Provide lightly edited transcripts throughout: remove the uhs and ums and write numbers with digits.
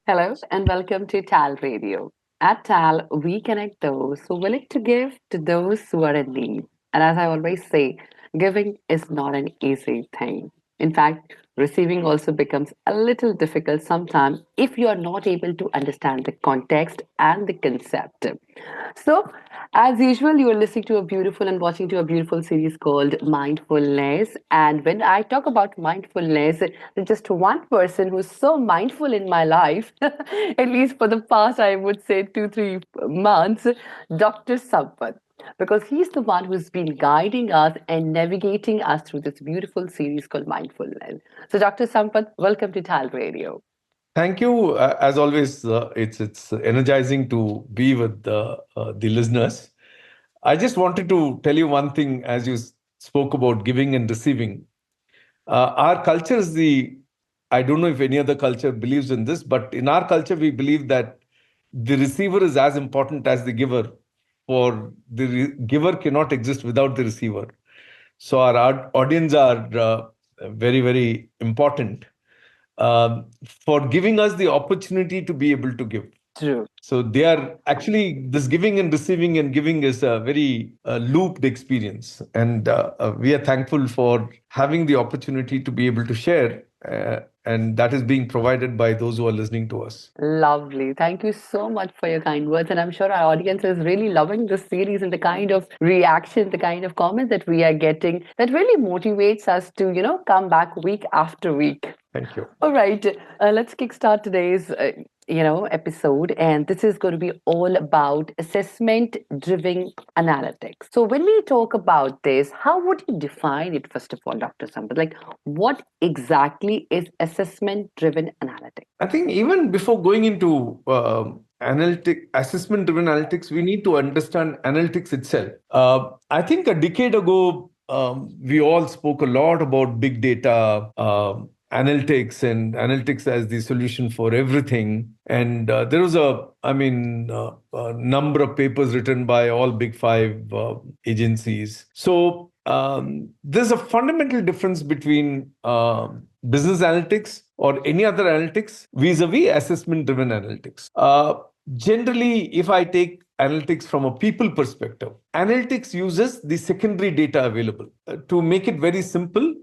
Hello and welcome to TAL Radio. At TAL, we connect those who are willing to give to those who are in need. And as I always say, giving is not an easy thing. In fact, receiving also becomes a little difficult sometimes if you are not able to understand the context and the concept. So, as usual, you are listening to a beautiful and watching to a beautiful series called Mindfulness. And when I talk about mindfulness, there's just one person who's so mindful in my life, at least for the past, I would say, 2, 3 months, Dr. Sampath. Because he's the one who's been guiding us and navigating us through this beautiful series called Mindfulness. So, Dr. Sampath, welcome to Tal Radio. Thank you. As always, it's energizing to be with the listeners. I just wanted to tell you one thing as you spoke about giving and receiving. Our culture is I don't know if any other culture believes in this, but in our culture, we believe that the receiver is as important as the giver, for the giver cannot exist without the receiver. So our audience are very, very important for giving us the opportunity to be able to give. True. So they are actually, this giving and giving is a very looped experience. And we are thankful for having the opportunity to be able to share. And that is being provided by those who are listening to us. Lovely. Thank you so much for your kind words. And I'm sure our audience is really loving this series and the kind of reaction, the kind of comments that we are getting that really motivates us to, come back week after week. Thank you. All right. Let's kickstart today's, episode. And this is going to be all about assessment-driven analytics. So when we talk about this, how would you define it, first of all, Dr. Sampath? Like, what exactly is assessment-driven analytics? I think even before going into assessment-driven analytics, we need to understand analytics itself. I think a decade ago, we all spoke a lot about big data, analytics, and analytics as the solution for everything. And there was a number of papers written by all big five agencies. So there's a fundamental difference between business analytics or any other analytics vis-a-vis assessment-driven analytics. Generally, if I take analytics from a people perspective, analytics uses the secondary data available. To make it very simple,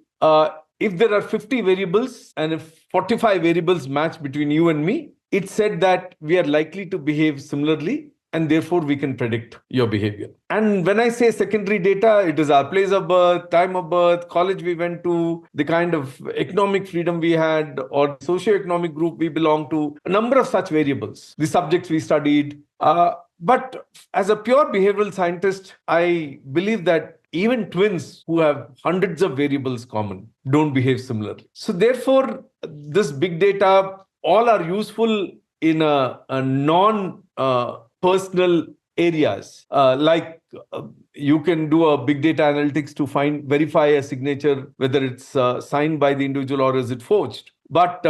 if there are 50 variables and if 45 variables match between you and me, it said that we are likely to behave similarly and therefore we can predict your behavior. And when I say secondary data, it is our place of birth, time of birth, college we went to, the kind of economic freedom we had, or socioeconomic group we belong to, a number of such variables, the subjects we studied. But as a pure behavioral scientist, I believe that even twins who have hundreds of variables common don't behave similarly. So therefore, this big data, all are useful in a non-personal areas. You can do a big data analytics to verify a signature, whether it's signed by the individual or is it forged. But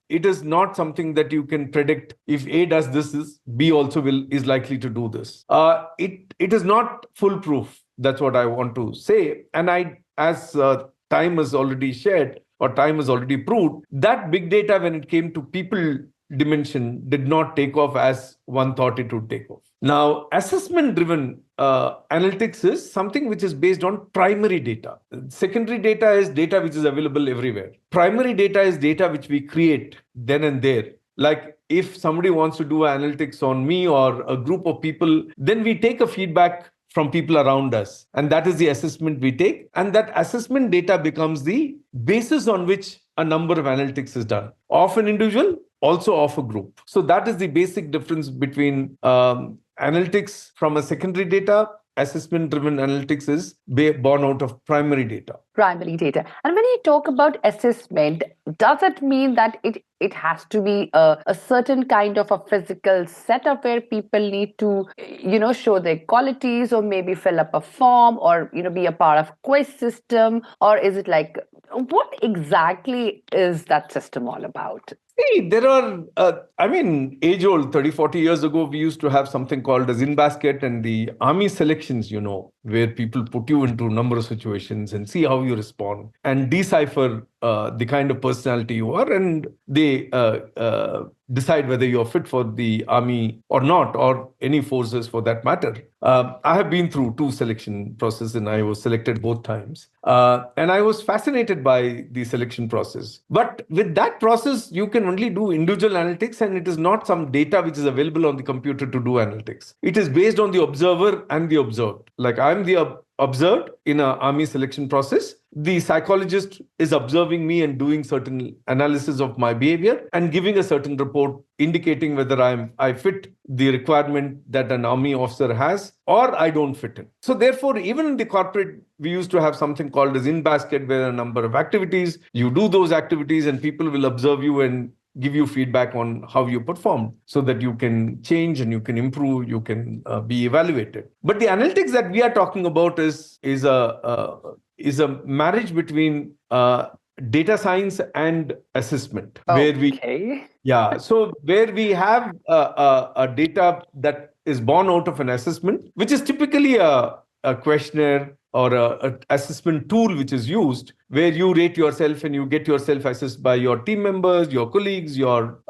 it is not something that you can predict. If A does this, B also is likely to do this. It is not foolproof. That's what I want to say. And as time has already shared or time has already proved, that big data, when it came to people dimension, did not take off as one thought it would take off. Now, assessment-driven analytics is something which is based on primary data. Secondary data is data which is available everywhere. Primary data is data which we create then and there. Like if somebody wants to do analytics on me or a group of people, then we take a feedback from people around us. And that is the assessment we take. And that assessment data becomes the basis on which a number of analytics is done. Of an individual, also of a group. So that is the basic difference between analytics from a secondary data. Assessment-driven analytics is born out of primary data. Primary data. And when you talk about assessment, does it mean that it has to be a certain kind of a physical setup where people need to, show their qualities or maybe fill up a form or, be a part of quiz system? Or is it like, what exactly is that system all about? See, there are, age-old, 30, 40 years ago, we used to have something called as in basket and the army selections, where people put you into a number of situations and see how you respond and decipher the kind of personality you are, and they decide whether you're fit for the army or not, or any forces for that matter. I have been through two selection processes, and I was selected both times. And I was fascinated by the selection process. But with that process, you can only do individual analytics, and it is not some data which is available on the computer to do analytics. It is based on the observer and the observed. Like I'm the observed in an army selection process. The psychologist is observing me and doing certain analysis of my behavior and giving a certain report indicating whether I fit the requirement that an army officer has or I don't fit in. So therefore, even in the corporate, we used to have something called as in basket, where a number of activities, you do those activities and people will observe you and give you feedback on how you perform so that you can change and you can improve, you can be evaluated. But the analytics that we are talking about is a marriage between data science and assessment, where we Okay. yeah, so where we have a data that is born out of an assessment, which is typically a questionnaire or a assessment tool which is used, where you rate yourself and you get yourself assessed by your team members, your colleagues, your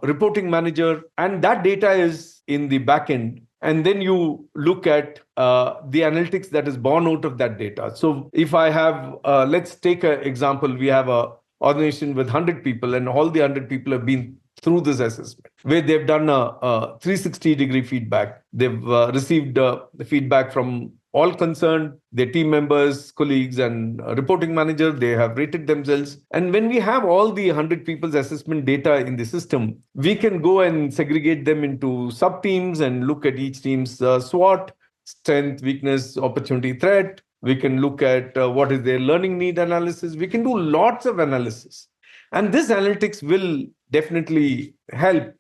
reporting manager, and that data is in the back end. And then you look at the analytics that is born out of that data. So if I have, let's take an example, we have a organization with 100 people, and all the 100 people have been through this assessment, where they've done a 360-degree feedback. They've received the feedback from all concerned, their team members, colleagues, and reporting manager. They have rated themselves. And when we have all the 100 people's assessment data in the system, we can go and segregate them into sub-teams and look at each team's SWOT, strength, weakness, opportunity, threat. We can look at what is their learning need analysis. We can do lots of analysis. And this analytics will definitely help.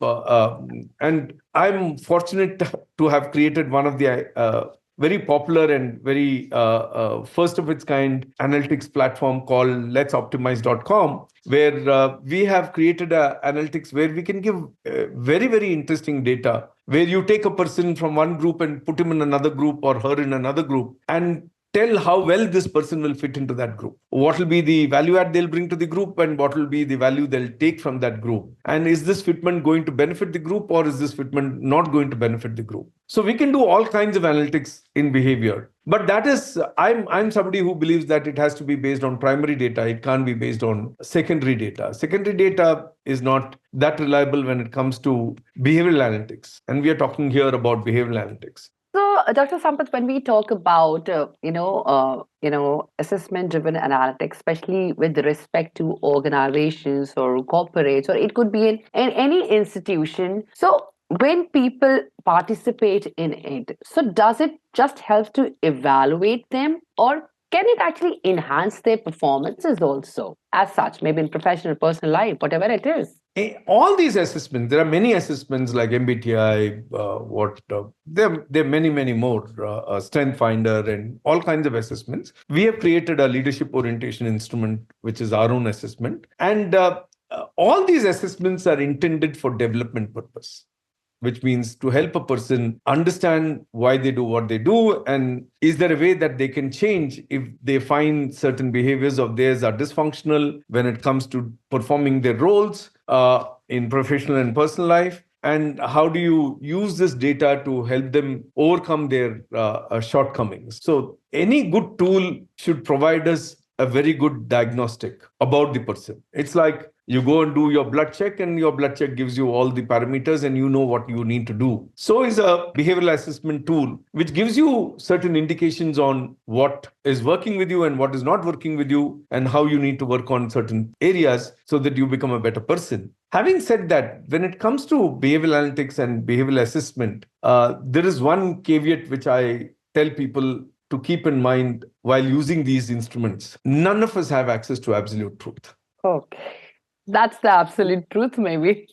And I'm fortunate to have created one of the very popular and very first of its kind analytics platform called letsoptimize.com, where we have created analytics where we can give very, very interesting data, where you take a person from one group and put him in another group or her in another group and tell how well this person will fit into that group. What will be the value add they'll bring to the group, and what will be the value they'll take from that group? And is this fitment going to benefit the group, or is this fitment not going to benefit the group? So we can do all kinds of analytics in behavior. But that is, I'm somebody who believes that it has to be based on primary data. It can't be based on secondary data. Secondary data is not that reliable when it comes to behavioral analytics. And we are talking here about behavioral analytics. So, Dr. Sampath, when we talk about assessment-driven analytics, especially with respect to organizations or corporates, or it could be in any institution. So, when people participate in it, so does it just help to evaluate them, or can it actually enhance their performances also, as such, maybe in professional, personal life, whatever it is? All these assessments, there are many assessments like MBTI, there are many, many more, Strength Finder, and all kinds of assessments. We have created a leadership orientation instrument, which is our own assessment. And all these assessments are intended for development purpose, which means to help a person understand why they do what they do, and is there a way that they can change if they find certain behaviors of theirs are dysfunctional when it comes to performing their roles in professional and personal life. And how do you use this data to help them overcome their shortcomings? So any good tool should provide us a very good diagnostic about the person. It's like you go and do your blood check, and your blood check gives you all the parameters and you know what you need to do. So is a behavioral assessment tool, which gives you certain indications on what is working with you and what is not working with you, and how you need to work on certain areas so that you become a better person. Having said that, when it comes to behavioral analytics and behavioral assessment, there is one caveat which I tell people to keep in mind while using these instruments. None of us have access to absolute truth. Okay. That's the absolute truth, maybe.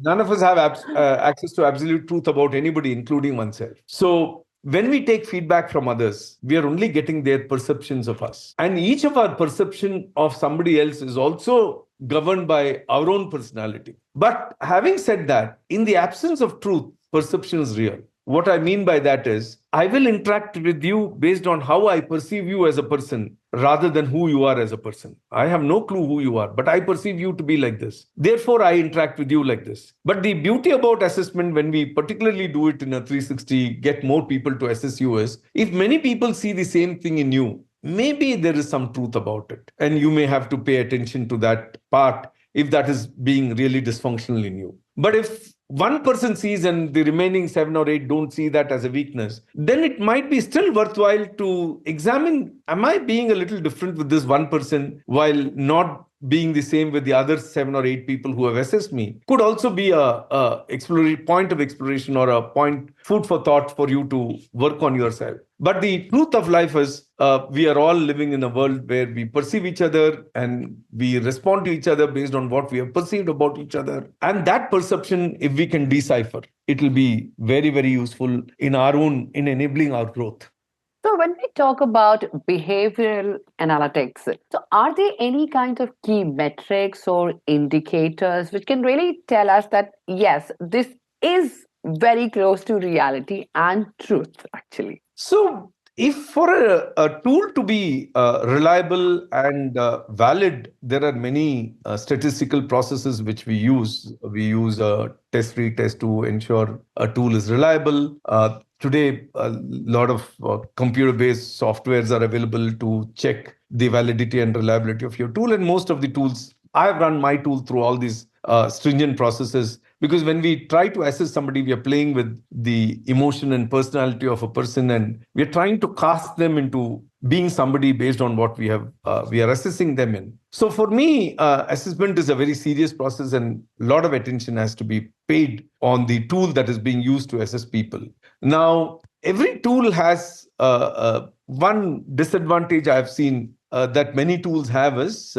None of us have access to absolute truth about anybody, including oneself. So when we take feedback from others, we are only getting their perceptions of us. And each of our perception of somebody else is also governed by our own personality. But having said that, in the absence of truth, perception is real. What I mean by that is, I will interact with you based on how I perceive you as a person rather than who you are as a person. I have no clue who you are, but I perceive you to be like this. Therefore, I interact with you like this. But the beauty about assessment, when we particularly do it in a 360, get more people to assess you, is if many people see the same thing in you, maybe there is some truth about it. And you may have to pay attention to that part if that is being really dysfunctional in you. But if one person sees and the remaining seven or eight don't see that as a weakness, then it might be still worthwhile to examine, am I being a little different with this one person while not being the same with the other seven or eight people who have assessed me? Could also be a point of exploration or a point, food for thought for you to work on yourself. But the truth of life is, we are all living in a world where we perceive each other and we respond to each other based on what we have perceived about each other. And that perception, if we can decipher, it will be very, very useful in enabling our growth. So, when we talk about behavioral analytics, so are there any kind of key metrics or indicators which can really tell us that, yes, this is very close to reality and truth, actually? So, if for a tool to be reliable and valid, there are many statistical processes which we use. We use a test retest to ensure a tool is reliable. Today, a lot of computer-based softwares are available to check the validity and reliability of your tool. And most of the tools, I've run my tool through all these stringent processes, because when we try to assess somebody, we are playing with the emotion and personality of a person, and we are trying to cast them into being somebody based on what we are assessing them in. So for me, assessment is a very serious process, and a lot of attention has to be paid on the tool that is being used to assess people. Now, every tool has one disadvantage I've seen that many tools have is,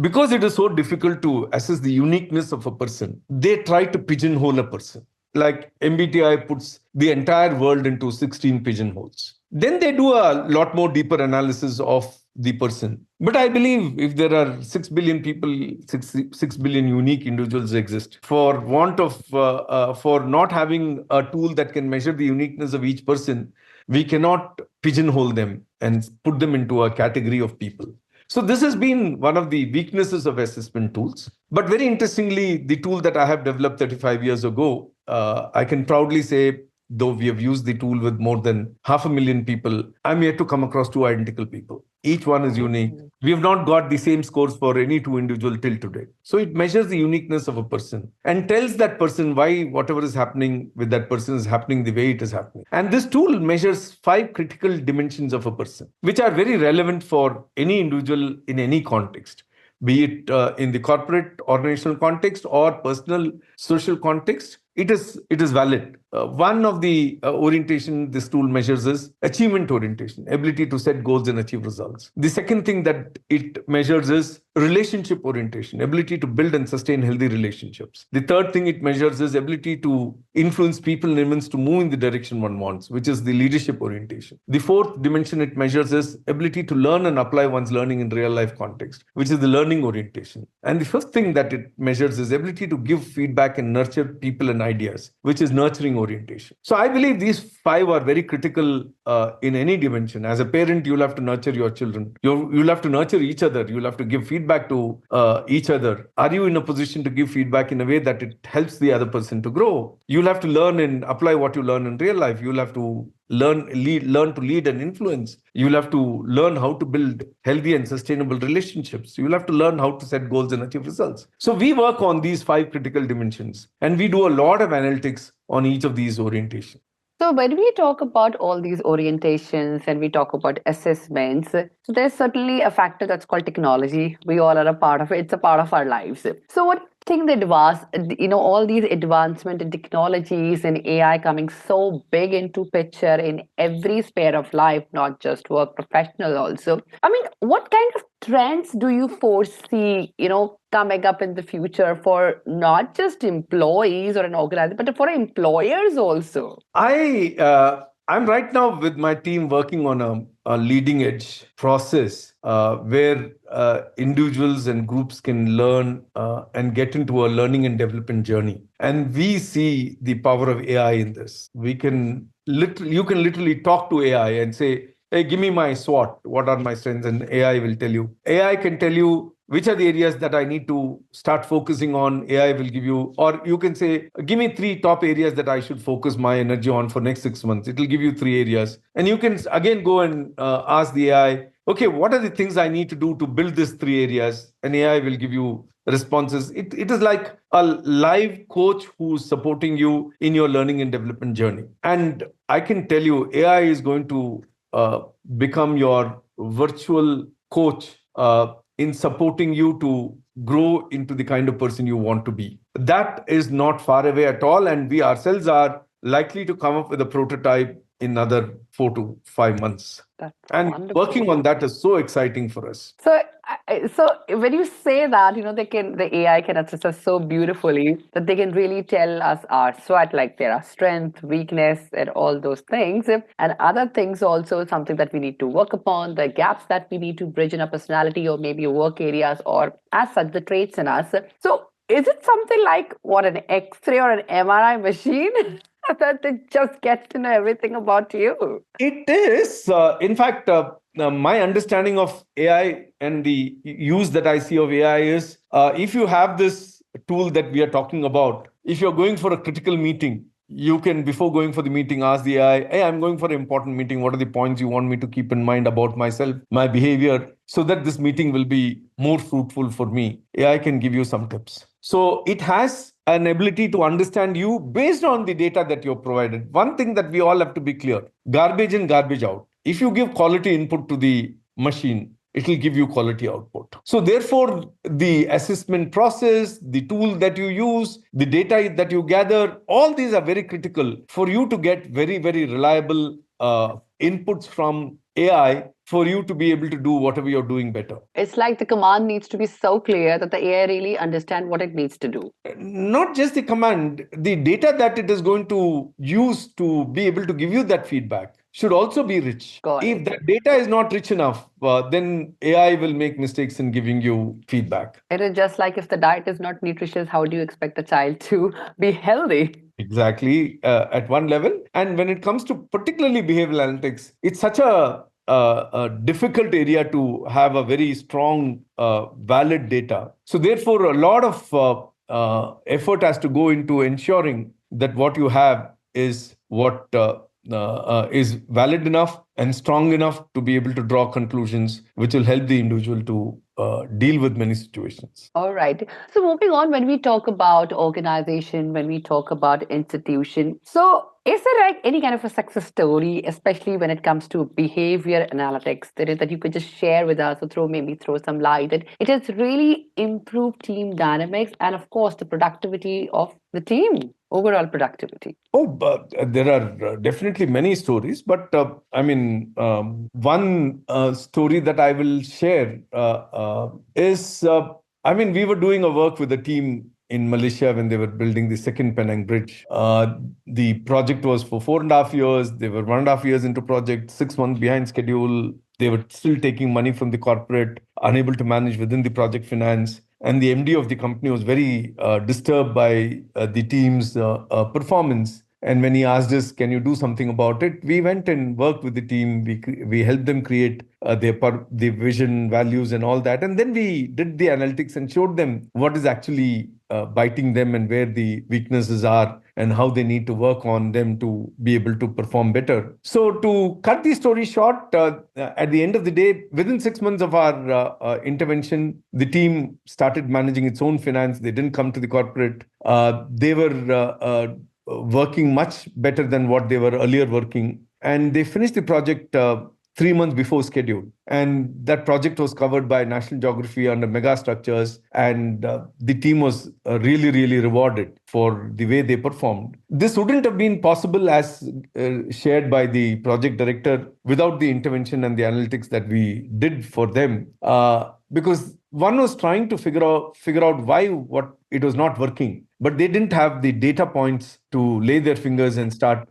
because it is so difficult to assess the uniqueness of a person, they try to pigeonhole a person. Like MBTI puts the entire world into 16 pigeonholes. Then they do a lot more deeper analysis of the person. But I believe if there are 6 billion people, 6 billion unique individuals exist, for not having a tool that can measure the uniqueness of each person, we cannot pigeonhole them and put them into a category of people. So this has been one of the weaknesses of assessment tools. But very interestingly, the tool that I have developed 35 years ago, I can proudly say, though we have used the tool with more than 500,000 people, I'm yet to come across two identical people. Each one is unique. We have not got the same scores for any two individual till today. So it measures the uniqueness of a person and tells that person why whatever is happening with that person is happening the way it is happening. And this tool measures 5 critical dimensions of a person, which are very relevant for any individual in any context, be it in the corporate organizational context or personal social context. It is valid. One of the orientation this tool measures is achievement orientation, ability to set goals and achieve results. The second thing that it measures is relationship orientation, ability to build and sustain healthy relationships. The third thing it measures is ability to influence people and events to move in the direction one wants, which is the leadership orientation. The fourth dimension it measures is ability to learn and apply one's learning in real life context, which is the learning orientation. And the fifth thing that it measures is ability to give feedback and nurture people and ideas, which is nurturing orientation. So I believe these 5 are very critical in any dimension. As a parent, you'll have to nurture your children. You'll have to nurture each other. You'll have to give feedback to each other. Are you in a position to give feedback in a way that it helps the other person to grow? You'll have to learn and apply what you learn in real life. You'll have to learn to lead and influence. You'll have to learn how to build healthy and sustainable relationships. You'll have to learn how to set goals and achieve results. So we work on these 5 critical dimensions, and we do a lot of analytics on each of these orientations. So, when we talk about all these orientations and we talk about assessments, so there's certainly a factor that's called technology. We all are a part of it, it's a part of our lives. So, what think the all these advancement in technologies and AI coming so big into picture in every sphere of life, not just work, professional also. I mean, what kind of trends do you foresee, coming up in the future for not just employees or an organization, but for employers also? I'm right now with my team working on a leading edge process where individuals and groups can learn and get into a learning and development journey. And we see the power of AI in this. You can literally talk to AI and say, hey, give me my SWOT. What are my strengths? And AI will tell you. AI can tell you which are the areas that I need to start focusing on. AI will give you, or you can say, give me three top areas that I should focus my energy on for next 6 months. It will give you three areas. And you can again go and ask the AI, okay, what are the things I need to do to build these three areas? And AI will give you responses. It is like a live coach who's supporting you in your learning and development journey. And I can tell you, AI is going to uh, become your virtual coach in supporting you to grow into the kind of person you want to be. That is not far away at all. And we ourselves are likely to come up with a prototype in another 4 to 5 months. That's And working wonderful. on that is so exciting for us. So, so when you say that, the AI can assist us so beautifully that they can really tell us our SWOT, like there are strength, weakness, and all those things, and other things also something that we need to work upon, the gaps that we need to bridge in our personality or maybe work areas, or as such the traits in us. So, is it something like what an X-ray or an MRI machine that it just gets to know everything about you? It is, in fact, my understanding of AI and the use that I see of AI is if you have this tool that we are talking about, if you're going for a critical meeting, you can, before going for the meeting, ask the AI, hey, I'm going for an important meeting. What are the points you want me to keep in mind about myself, my behavior, so that this meeting will be more fruitful for me? AI can give you some tips. So it has an ability to understand you based on the data that you're provided. One thing that we all have to be clear: garbage in, garbage out. If you give quality input to the machine, it will give you quality output. So therefore, the assessment process, the tool that you use, the data that you gather, all these are very critical for you to get very, very reliable inputs from AI for you to be able to do whatever you're doing better. It's like the command needs to be so clear that the AI really understand what it needs to do. Not just the command, the data that it is going to use to be able to give you that feedback should also be rich. Got If it. that data is not rich enough, then AI will make mistakes in giving you feedback. It is just like if the diet is not nutritious, how do you expect the child to be healthy? Exactly, at one level. And when it comes to particularly behavioral analytics, it's such a difficult area to have a very strong, valid data. So, therefore, a lot of effort has to go into ensuring that what you have is what is valid enough and strong enough to be able to draw conclusions which will help the individual to deal with many situations. All right. So moving on, when we talk about organization, when we talk about institution, so is there like any kind of a success story, especially when it comes to behavior analytics, that you could just share with us or throw some light that it has really improved team dynamics and of course the productivity of the team, overall productivity? Oh, but there are definitely many stories, but one story that I will share is, we were doing a work with a team in Malaysia when they were building the second Penang Bridge. The project was for 4.5 years. They were 1.5 years into project, 6 months behind schedule. They were still taking money from the corporate, unable to manage within the project finance. And the MD of the company was very disturbed by the team's performance. And when he asked us, "Can you do something about it?" we went and worked with the team. We helped them create the vision, values, and all that. And then we did the analytics and showed them what is actually biting them and where the weaknesses are and how they need to work on them to be able to perform better. So, to cut the story short, at the end of the day, within 6 months of our intervention, the team started managing its own finance. They didn't come to the corporate. They were working much better than what they were earlier working. And they finished the project 3 months before schedule. And that project was covered by National Geography under mega structures. And the team was really, really rewarded for the way they performed. This wouldn't have been possible, as shared by the project director, without the intervention and the analytics that we did for them. Because one was trying to figure out why what it was not working. but they didn't have the data points to lay their fingers and start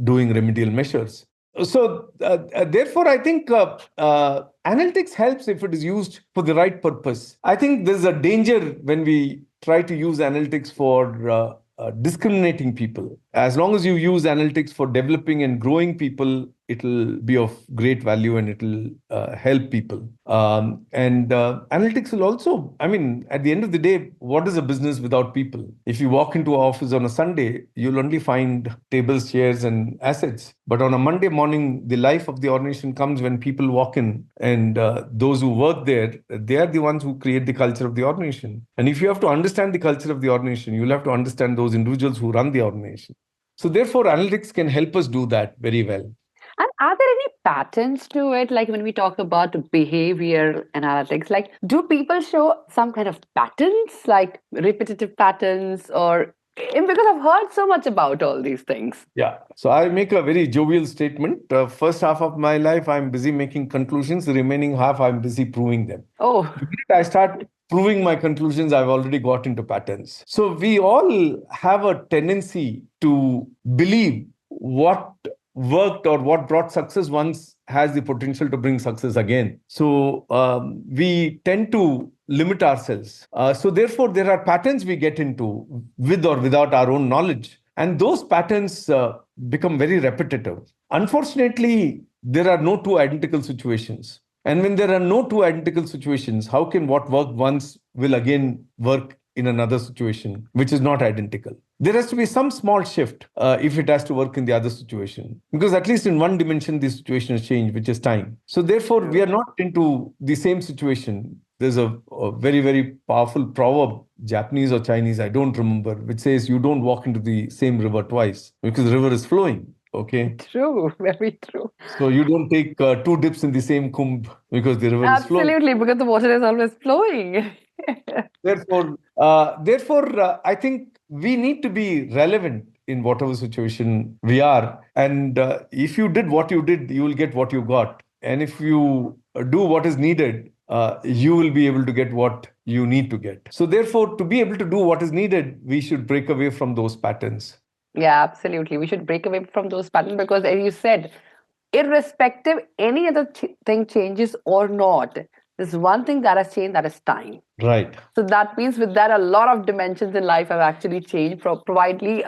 doing remedial measures. Therefore, I think analytics helps if it is used for the right purpose. I think there's a danger when we try to use analytics for discriminating people. As long as you use analytics for developing and growing people, it'll be of great value and it'll help people. And analytics will also, I mean, at the end of the day, what is a business without people? If you walk into an office on a Sunday, you'll only find tables, chairs, and assets. But on a Monday morning, the life of the organization comes when people walk in, and those who work there, they are the ones who create the culture of the organization. And if you have to understand the culture of the organization, you'll have to understand those individuals who run the organization. So therefore, analytics can help us do that very well. And are there any patterns to it? Like when we talk about behavior analytics, like do people show some kind of patterns, like repetitive patterns, or because I've heard so much about all these things. Yeah. So I make a very jovial statement. First half of my life, I'm busy making conclusions. The remaining half, I'm busy proving them. Oh, The minute I start proving my conclusions, I've already got into patterns. So we all have a tendency to believe what worked or what brought success once has the potential to bring success again. So we tend to limit ourselves. So therefore, there are patterns we get into with or without our own knowledge. And those patterns become very repetitive. Unfortunately, there are no two identical situations. And when there are no two identical situations, how can what worked once will again work in another situation, which is not identical? There has to be some small shift if it has to work in the other situation. Because at least in one dimension, the situation has changed, which is time. So therefore, we are not into the same situation. There's a very, very powerful proverb, Japanese or Chinese, I don't remember, which says you don't walk into the same river twice because the river is flowing. Okay. True, very true. So you don't take two dips in the same kumbh because the river is flowing. Absolutely, because the water is always flowing. Therefore, I think we need to be relevant in whatever situation we are. And if you did what you did, you will get what you got. And if you do what is needed, you will be able to get what you need to get. So therefore, to be able to do what is needed, we should break away from those patterns. Yeah, absolutely. We should break away from those patterns because, as you said, irrespective any other thing changes or not, there's one thing that has changed, that is time. Right. So that means with that, a lot of dimensions in life have actually changed. Probably,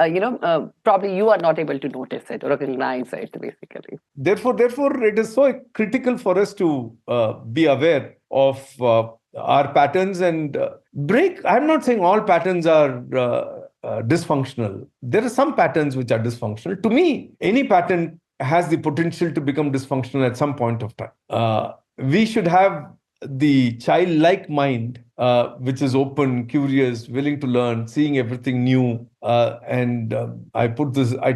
probably you are not able to notice it or recognize it, basically. Therefore, it is so critical for us to be aware of our patterns and break. I'm not saying all patterns are dysfunctional. There are some patterns which are dysfunctional. To me, any pattern has the potential to become dysfunctional at some point of time. We should have the childlike mind, which is open, curious, willing to learn, seeing everything new. I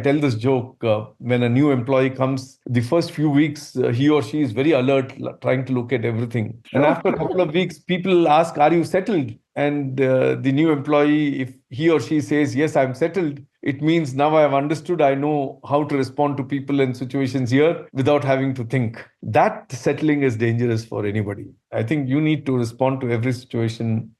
tell this joke when a new employee comes, the first few weeks, he or she is very alert, trying to look at everything. And after a couple of weeks, people ask, "Are you settled?" And the new employee, if he or she says, "Yes, I'm settled," it means now I have understood, I know how to respond to people and situations here without having to think. That settling is dangerous for anybody. I think you need to respond to every situation,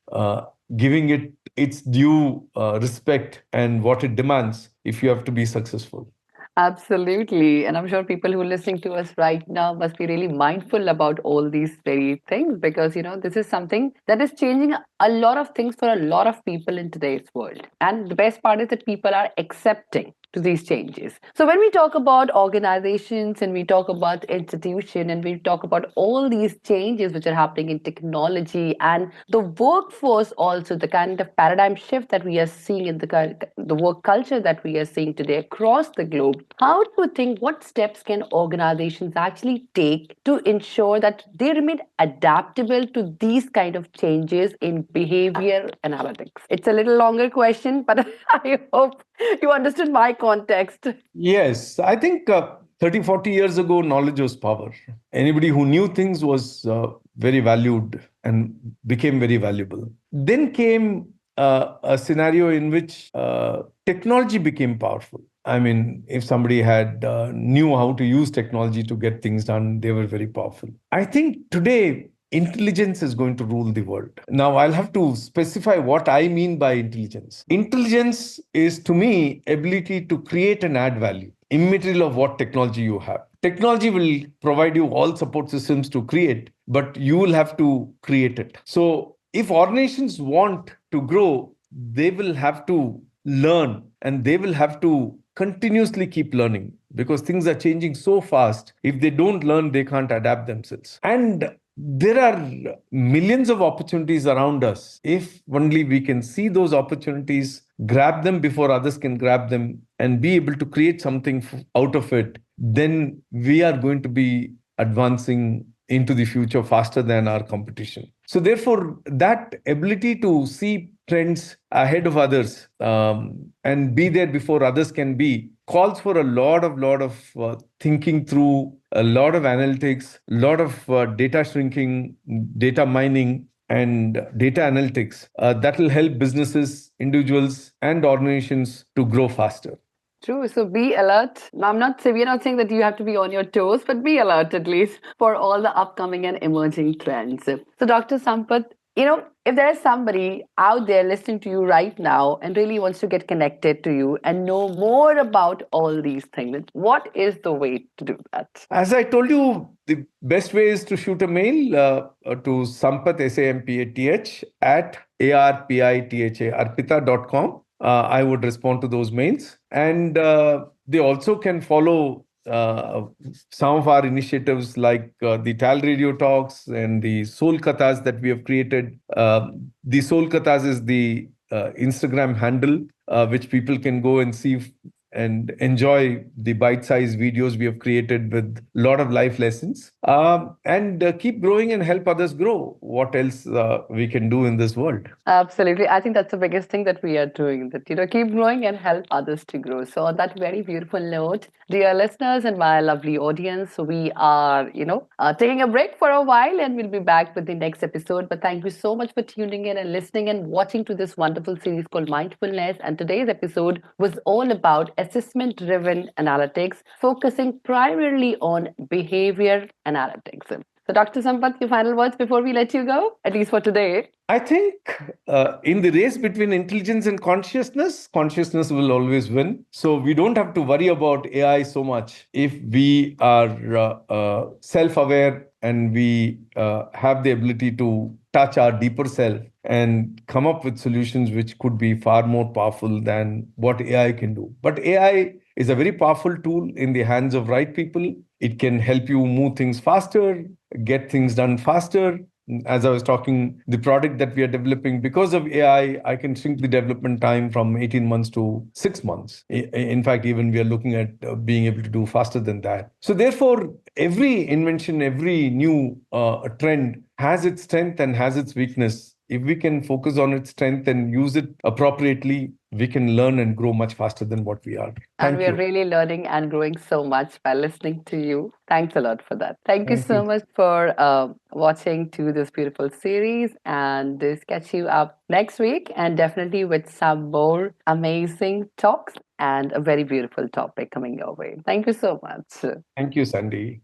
giving it its due respect and what it demands if you have to be successful. Absolutely. And I'm sure people who are listening to us right now must be really mindful about all these very things because, this is something that is changing a lot of things for a lot of people in today's world. And the best part is that people are accepting to these changes. So when we talk about organizations and we talk about institution and we talk about all these changes which are happening in technology and the workforce also, the kind of paradigm shift that we are seeing in the work culture that we are seeing today across the globe, how do you think, what steps can organizations actually take to ensure that they remain adaptable to these kind of changes in behavior analytics? It's a little longer question, but I hope you understood my context. Yes, I think 30, 40 years ago, knowledge was power. Anybody who knew things was very valued and became very valuable. Then came a scenario in which technology became powerful. I mean, if somebody had knew how to use technology to get things done, they were very powerful. I think today intelligence is going to rule the world. Now, I'll have to specify what I mean by intelligence. Intelligence is, to me, ability to create and add value, immaterial of what technology you have. Technology will provide you all support systems to create, but you will have to create it. So, if organizations want to grow, they will have to learn and they will have to continuously keep learning because things are changing so fast. If they don't learn, they can't adapt themselves. And there are millions of opportunities around us. If only we can see those opportunities, grab them before others can grab them, and be able to create something out of it, then we are going to be advancing into the future faster than our competition. So, therefore, that ability to see trends ahead of others and be there before others can be calls for a lot of thinking through, a lot of analytics, a lot of data shrinking, data mining, and data analytics that will help businesses, individuals, and organizations to grow faster. True. So be alert. I'm not saying we're not saying that you have to be on your toes, but be alert at least for all the upcoming and emerging trends. So, Dr. Sampath, if there is somebody out there listening to you right now and really wants to get connected to you and know more about all these things, what is the way to do that? As I told you, the best way is to shoot a mail to Sampath, Sampath, at arpitha.com. I would respond to those mails. And they also can follow some of our initiatives like the TAL Radio Talks and the Soul Kathas that we have created. The Soul Kathas is the Instagram handle, which people can go and see and enjoy the bite-sized videos we have created with a lot of life lessons, and keep growing and help others grow. What else we can do in this world? Absolutely. I think that's the biggest thing that we are doing, that, keep growing and help others to grow. So on that very beautiful note, dear listeners and my lovely audience, we are, taking a break for a while and we'll be back with the next episode. But thank you so much for tuning in and listening and watching to this wonderful series called Mindfulness. And today's episode was all about assessment-driven analytics, focusing primarily on behavior analytics. So, Dr. Sampath, your final words before we let you go, at least for today. I think in the race between intelligence and consciousness, consciousness will always win. So we don't have to worry about AI so much if we are self-aware and we have the ability to touch our deeper self and come up with solutions which could be far more powerful than what AI can do. But AI is a very powerful tool in the hands of right people. It can help you move things faster, get things done faster. As I was talking, the product that we are developing, because of AI, I can shrink the development time from 18 months to 6 months. In fact, even we are looking at being able to do faster than that. So therefore, every invention, every new trend has its strength and has its weakness. If we can focus on its strength and use it appropriately, we can learn and grow much faster than what we are. And Thank we are you. really learning and growing so much by listening to you. Thanks a lot for that. Thank you Thank so you. much for watching to this beautiful series. And this catch you up next week and definitely with some more amazing talks and a very beautiful topic coming your way. Thank you so much. Thank you, Sandy.